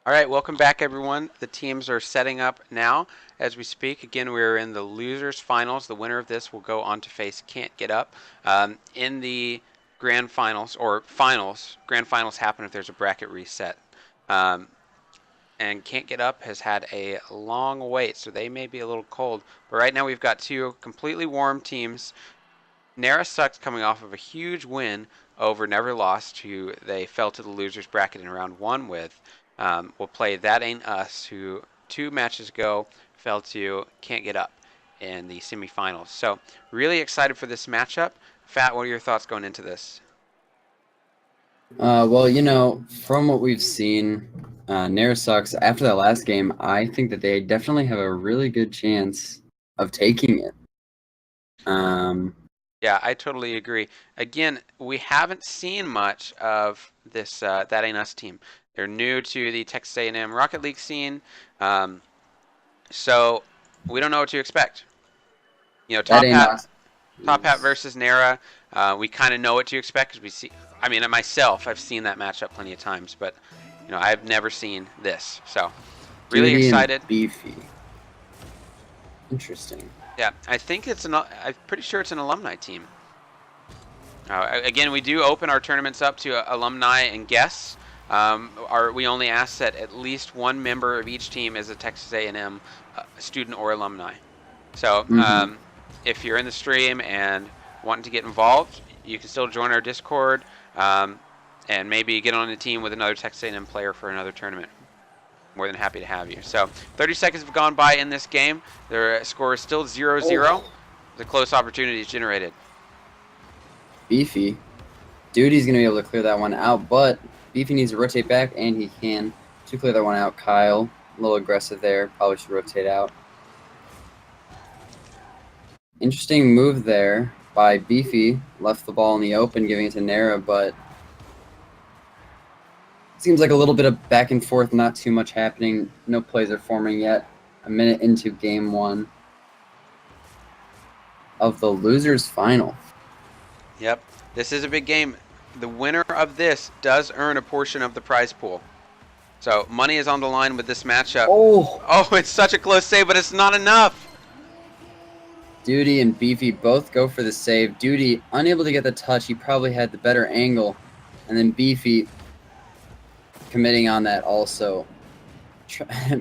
All right, welcome back, everyone. The teams are setting up now as we speak. Again, we're in the losers finals. The winner of this will go on to face Can't Get Up. In the grand finals, or finals, grand finals happen if there's a bracket reset. And Can't Get Up has had a long wait, so they may be a little cold. But right now we've got two completely warm teams. Nara Sucks coming off of a huge win over Never Lost, who they fell to the losers bracket in round one with. Will play That Ain't Us, who 2 matches ago fell to Can't Get Up in the semifinals. So really excited for this matchup. Fat, what are your thoughts going into this? Well, from what we've seen, Nara sucks. After that last game, I think that they definitely have a really good chance of taking it. Yeah, I totally agree. Again, we haven't seen much of this That Ain't Us team. They're new to the Texas A&M Rocket League scene, so we don't know what to expect. You know, That Top ain't Hat, us. Top Hat versus Nara. We kind of know what to expect because we see. I mean, myself, I've seen that matchup plenty of times, but I've never seen this. So, really Duty and excited. Beefy. Interesting. Yeah, I think I'm pretty sure it's an alumni team. Again, we do open our tournaments up to alumni and guests. We only ask that at least one member of each team is a Texas A&M student or alumni. So if you're in the stream and wanting to get involved, you can still join our Discord and maybe get on a team with another Texas A&M player for another tournament. More than happy to have you. So 30 seconds have gone by in this game. Their score is still 0-0. Oh. The close opportunity is generated. Beefy. Duty's going to be able to clear that one out, but Beefy needs to rotate back, and he can to clear that one out. Kyle, a little aggressive there. Probably should rotate out. Interesting move there by Beefy. Left the ball in the open, giving it to Nara, but seems like a little bit of back and forth, not too much happening. No plays are forming yet. A minute into game one of the losers final. Yep, this is a big game. The winner of this does earn a portion of the prize pool. So money is on the line with this matchup. Oh, it's such a close save, but it's not enough. Duty and Beefy both go for the save. Duty unable to get the touch. He probably had the better angle. And then Beefy committing on that also.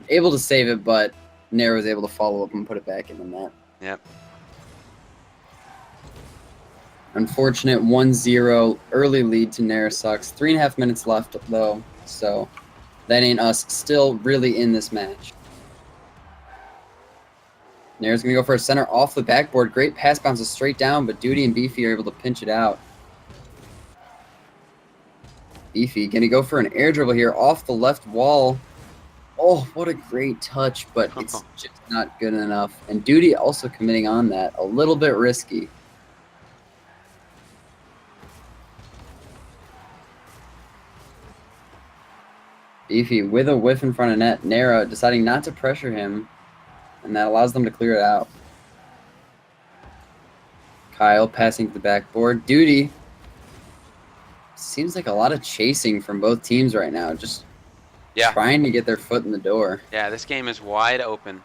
Able to save it, but Nair was able to follow up and put it back in the net. Yep. Unfortunate 1-0 early lead to Nair sucks. 3.5 minutes left, though, so That Ain't Us still really in this match. Nair's going to go for a center off the backboard. Great pass, bounces straight down, but Duty and Beefy are able to pinch it out. Beefy going to go for an air dribble here off the left wall. Oh, what a great touch, but it's just not good enough. And Duty also committing on that. A little bit risky. Beefy with a whiff in front of net. Nara deciding not to pressure him, and that allows them to clear it out. Kyle passing to the backboard. Duty. Seems like a lot of chasing from both teams right now. Just trying to get their foot in the door. Yeah, this game is wide open.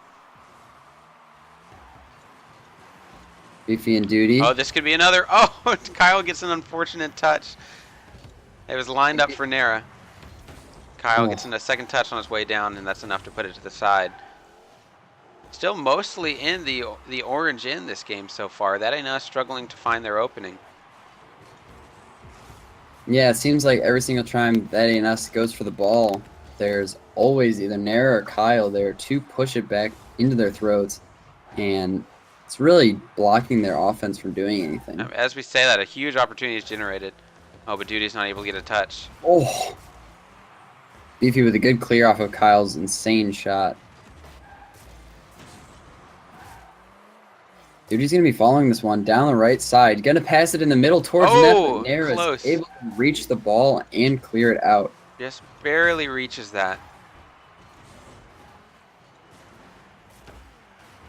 Beefy and Duty. Oh, this could be another. Oh, Kyle gets an unfortunate touch. It was lined up for Nara. Kyle gets a second touch on his way down, and that's enough to put it to the side. Still mostly in the orange in this game so far. That Ain't Us struggling to find their opening. Yeah, it seems like every single time That Ain't Us goes for the ball, there's always either Nara or Kyle there to push it back into their throats, and it's really blocking their offense from doing anything. As we say that, a huge opportunity is generated. Oh, but Duty's not able to get a touch. Oh! Beefy with a good clear off of Kyle's insane shot. Duty's going to be following this one down the right side. Going to pass it in the middle towards net, but Nara is able to reach the ball and clear it out. Just barely reaches that.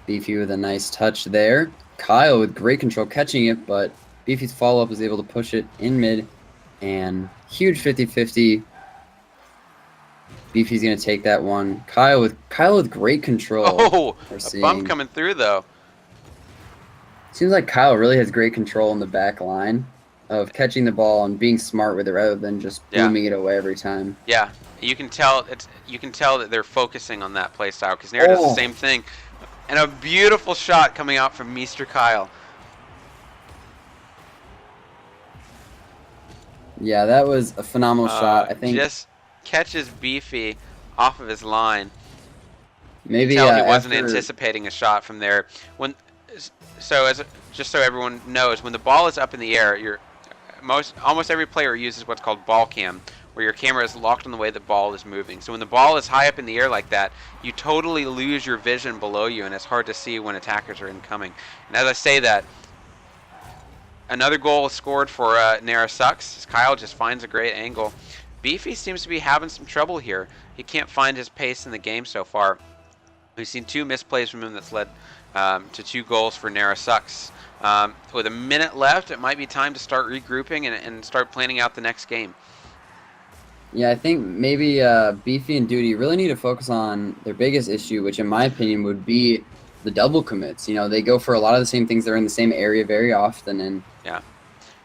Beefy with a nice touch there. Kyle with great control catching it, but Beefy's follow-up was able to push it in mid. And huge 50-50 Beefy's gonna take that one. Kyle with great control. Oh, We're a seeing. bump coming through though. Seems like Kyle really has great control in the back line of catching the ball and being smart with it rather than just Yeah. booming it away every time. Yeah, you can tell that they're focusing on that play style because Nair does the same thing. And a beautiful shot coming out from Mr. Kyle. Yeah, that was a phenomenal shot. I think just catches Beefy off of his line. maybe Tell he wasn't after... anticipating a shot from there. Just so everyone knows, when the ball is up in the air, almost every player uses what's called ball cam, where your camera is locked on the way the ball is moving. So when the ball is high up in the air like that, you totally lose your vision below you, and it's hard to see when attackers are incoming. And as I say that, another goal is scored for Nara Sucks. Kyle just finds a great angle. Beefy seems to be having some trouble here. He can't find his pace in the game so far. We've seen 2 misplays from him that's led to 2 goals for Nara Sucks. With a minute left, it might be time to start regrouping and start planning out the next game. Yeah, I think maybe Beefy and Duty really need to focus on their biggest issue, which in my opinion would be the double commits. You know, they go for a lot of the same things. They're in the same area very often, and yeah.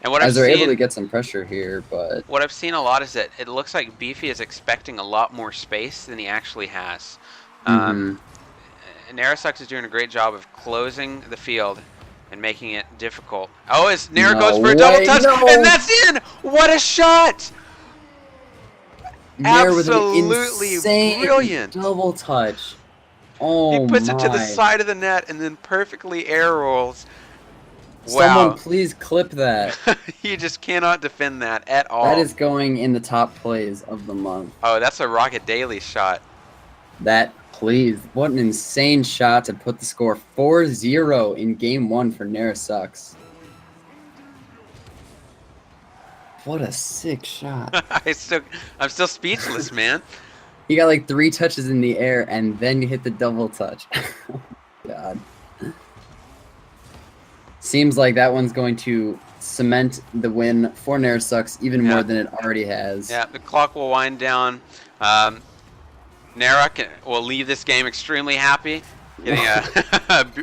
And what as they're able to get some pressure here, but what I've seen a lot is that it looks like Beefy is expecting a lot more space than he actually has. Narasucks is doing a great job of closing the field and making it difficult. Oh, as Nara goes for a double touch, and that's in! What a shot! Absolutely brilliant. Double touch. Oh, he puts it to the side of the net and then perfectly air rolls. Someone please clip that. You just cannot defend that at all. That is going in the top plays of the month. Oh, that's a Rocket Daily shot. Please. What an insane shot to put the score 4-0 in game 1 for Nara Sucks. What a sick shot. I'm still speechless, man. He got like 3 touches in the air and then hit the double touch. Oh, God. Seems like that one's going to cement the win for Nara Sucks even more than it already has. Yeah, the clock will wind down. Nara will leave this game extremely happy, getting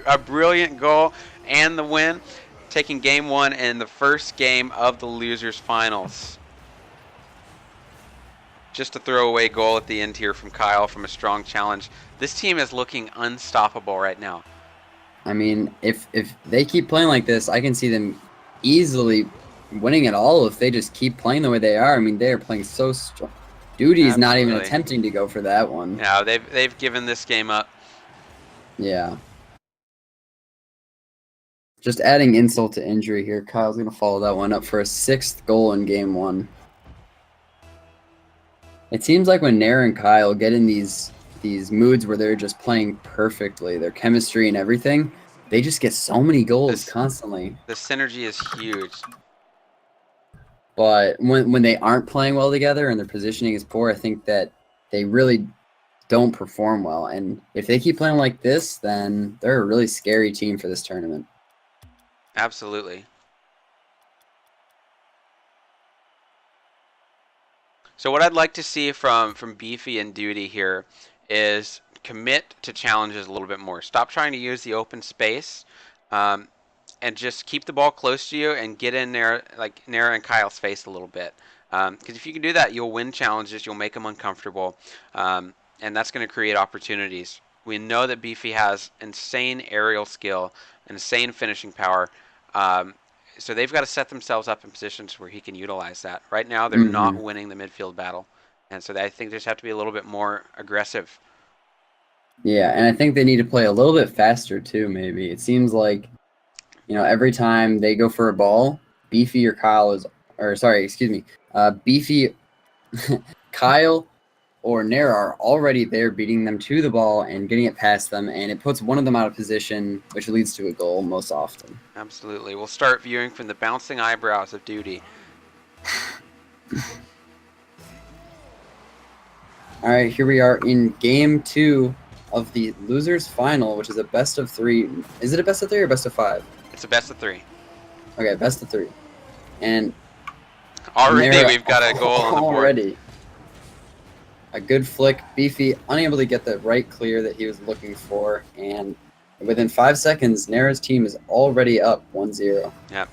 a brilliant goal and the win, taking game 1 in the first game of the losers finals. Just a throwaway goal at the end here from Kyle from a strong challenge. This team is looking unstoppable right now. I mean, if they keep playing like this, I can see them easily winning it all if they just keep playing the way they are. I mean, they are playing so strong. Duty's not even attempting to go for that one. No, they've given this game up. Yeah. Just adding insult to injury here. Kyle's going to follow that one up for a 6th goal in game 1. It seems like when Nair and Kyle get in these moods where they're just playing perfectly, their chemistry and everything, they just get so many goals constantly. The synergy is huge. But when they aren't playing well together and their positioning is poor, I think that they really don't perform well. And if they keep playing like this, then they're a really scary team for this tournament. Absolutely. So what I'd like to see from Beefy and Duty here is commit to challenges a little bit more. Stop trying to use the open space, and just keep the ball close to you and get in there, like Nara and Kyle's face a little bit. Because if you can do that, you'll win challenges, you'll make them uncomfortable, and that's going to create opportunities. We know that Beefy has insane aerial skill, insane finishing power, so they've got to set themselves up in positions where he can utilize that. Right now, they're not winning the midfield battle, and so I think they just have to be a little bit more aggressive. Yeah, and I think they need to play a little bit faster too, maybe. It seems like, you know, every time they go for a ball, Beefy or Kyle is, or sorry, excuse me, Beefy, Kyle or Nara are already there beating them to the ball and getting it past them, and it puts one of them out of position, which leads to a goal most often. Absolutely. We'll start viewing from the bouncing eyebrows of Duty. All right, here we are in game 2 of the losers final, which is a best of 3. Is it a best of 3 or best of 5? It's a best of 3. Okay, best of 3. And already we've got a goal on the board. Already. A good flick. Beefy unable to get the right clear that he was looking for, and within 5 seconds, Nara's team is already up 1-0. Yep.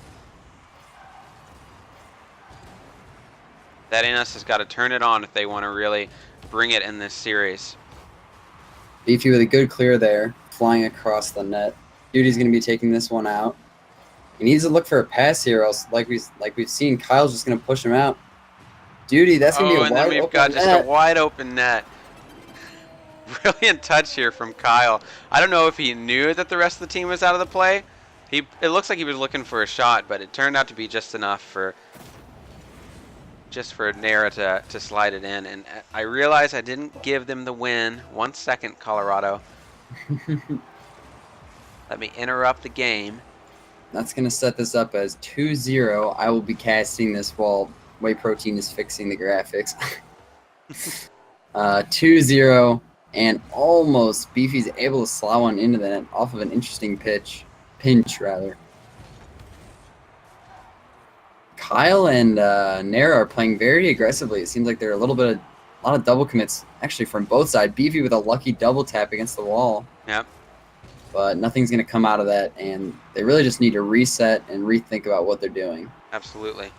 That Inus has got to turn it on if they want to really bring it in this series. Beefy with a good clear there, flying across the net. Duty's going to be taking this one out. He needs to look for a pass here, else like we've seen, Kyle's just going to push him out. Duty, that's going to be a wide open net. And then we've got just a wide open net. Brilliant touch here from Kyle. I don't know if he knew that the rest of the team was out of the play. It looks like he was looking for a shot, but it turned out to be just enough for Nara to slide it in. And I realize I didn't give them the win. 1 second, Colorado. Let me interrupt the game. That's going to set this up as 2-0. I will be casting this while Whey Protein is fixing the graphics. 2-0, and almost Beefy's able to slow one into the net off of an interesting pinch rather. Kyle and Nara are playing very aggressively. It seems like there are a lot of double commits actually from both sides. Beefy with a lucky double tap against the wall. Yep. But nothing's going to come out of that, and they really just need to reset and rethink about what they're doing. Absolutely.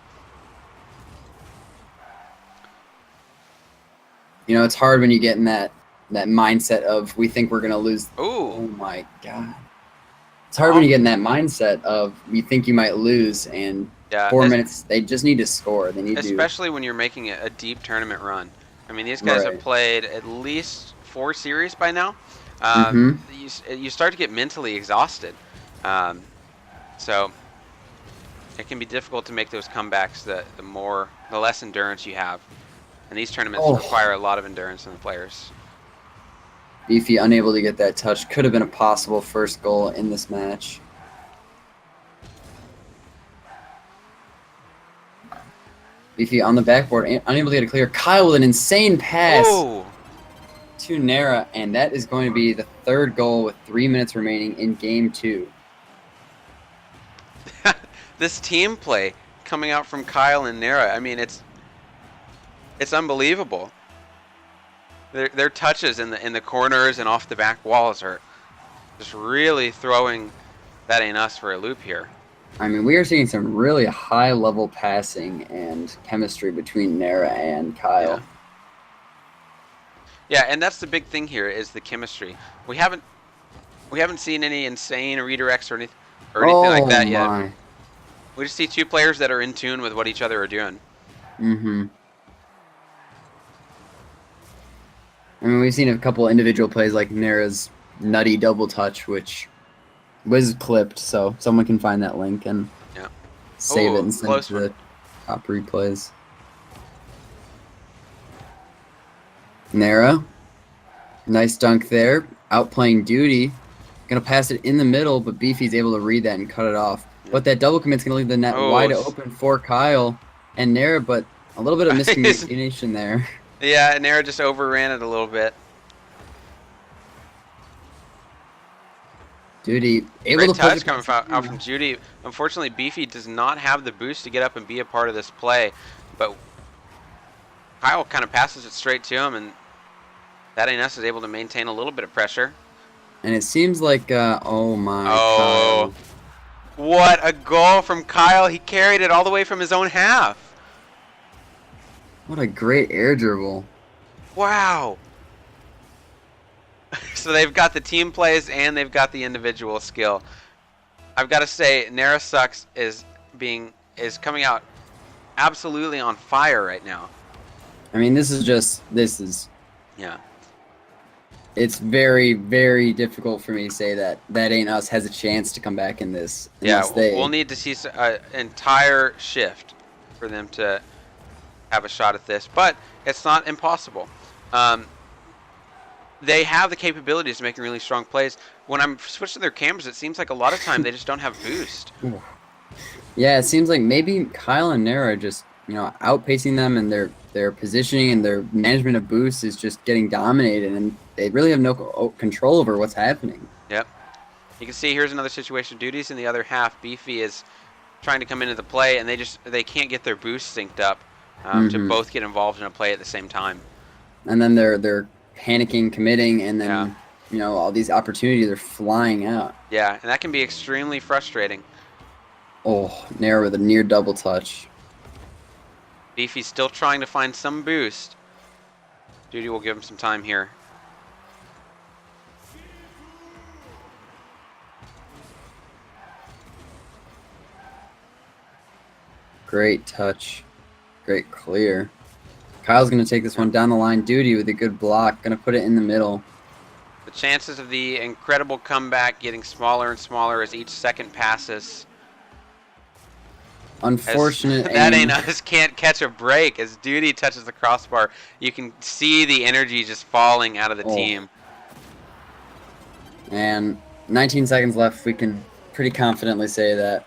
You know, it's hard when you get in that mindset of we think we're going to lose. Ooh. Oh, my God. It's hard when you get in that mindset of you think you might lose, and 4 minutes, they just need to score. They need especially when you're making a deep tournament run. I mean, these guys have played at least 4 series by now. You start to get mentally exhausted. So it can be difficult to make those comebacks the less endurance you have. And these tournaments require a lot of endurance in the players. Beefy unable to get that touch. Could have been a possible first goal in this match. Beefy on the backboard, unable to get a clear. Kyle with an insane pass to Nara, and that is going to be the 3rd goal with 3 minutes remaining in Game 2. This team play coming out from Kyle and Nara, I mean, it's unbelievable. Their touches in the corners and off the back walls are just really throwing that ain't us for a loop here. I mean, we are seeing some really high-level passing and chemistry between Nara and Kyle. Yeah, and that's the big thing here is the chemistry. We haven't seen any insane redirects or anything like that yet. We just see 2 players that are in tune with what each other are doing. I mean, we've seen a couple individual plays like Nara's nutty double touch, which was clipped, so someone can find that link and save it and send it to the top replays. Nara, nice dunk there, outplaying Duty. Gonna pass it in the middle, but Beefy's able to read that and cut it off. But that double commit's gonna leave the net wide open for Kyle and Nara, but a little bit of miscommunication there. Yeah, Nara just overran it a little bit. Duty able Great to touch coming out from Judy. Unfortunately, Beefy does not have the boost to get up and be a part of this play, but Kyle kind of passes it straight to him, and that Ines is able to maintain a little bit of pressure. And it seems like, Kyle. What a goal from Kyle. He carried it all the way from his own half. What a great air dribble. Wow. So they've got the team plays and they've got the individual skill. I've got to say, Nara Sucks is coming out absolutely on fire right now. I mean, this is yeah. It's very, very difficult for me to say that Ain't Us has a chance to come back in this. Yeah, we'll need to see an entire shift for them to have a shot at this, but it's not impossible. They have the capabilities to make really strong plays. When I'm switching their cameras, it seems like a lot of time they just don't have boost. Yeah, it seems like maybe Kyle and Nara are just, outpacing them, and their positioning and their management of boost is just getting dominated, and they really have no control over what's happening. Yep. You can see here's another situation. Duty's in the other half. Beefy is trying to come into the play, and they can't get their boost synced up to both get involved in a play at the same time. and then they're panicking, committing, and then Yeah. all these opportunities are flying out. Yeah, and that can be extremely frustrating. Oh, Nair with a near double touch. Beefy's still trying to find some boost. Duty will give him some time here. Great touch. Great clear. Kyle's going to take this one down the line. Duty with a good block. Going to put it in the middle. The chances of the incredible comeback getting smaller and smaller as each second passes. Unfortunate that aim. ain't us can't catch a break. As Duty touches the crossbar, you can see the energy just falling out of the team. And 19 seconds left. We can pretty confidently say that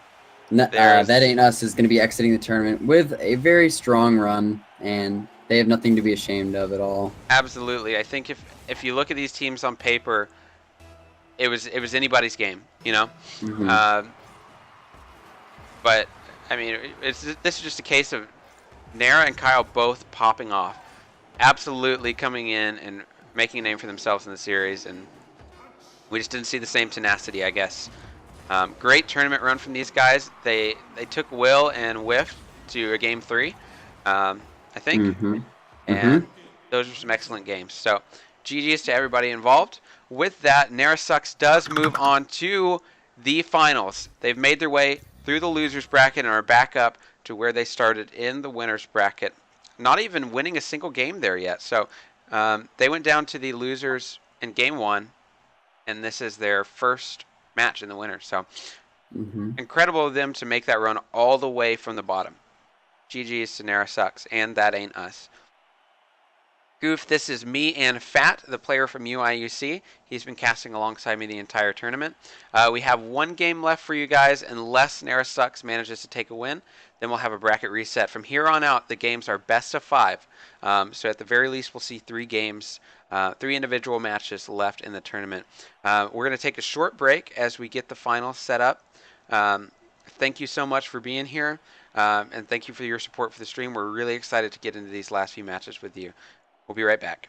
That Ain't Us is going to be exiting the tournament with a very strong run, and they have nothing to be ashamed of at all. Absolutely. I think if you look at these teams on paper, it was anybody's game, you know. But I mean, this is just a case of Nara and Kyle both popping off, absolutely coming in and making a name for themselves in the series, and we just didn't see the same tenacity, I guess. Great tournament run from these guys. They took Will and Whiff to a game 3, I think, and those were some excellent games. So GG's to everybody involved. With that, NaraSucks does move on to the finals. They've made their way through the losers bracket and are back up to where they started in the winners bracket. Not even winning a single game there yet. So they went down to the losers in game 1, and this is their first match in the winners. So incredible of them to make that run all the way from the bottom. GG's to NaraSucks, and That Ain't Us. Goof, this is me and Fat, the player from UIUC. He's been casting alongside me the entire tournament. We have one game left for you guys unless NaraSucks manages to take a win. Then we'll have a bracket reset. From here on out, the games are best of 5. So at the very least, we'll see 3 games, 3 individual matches left in the tournament. We're going to take a short break as we get the finals set up. Thank you so much for being here, and thank you for your support for the stream. We're really excited to get into these last few matches with you. We'll be right back.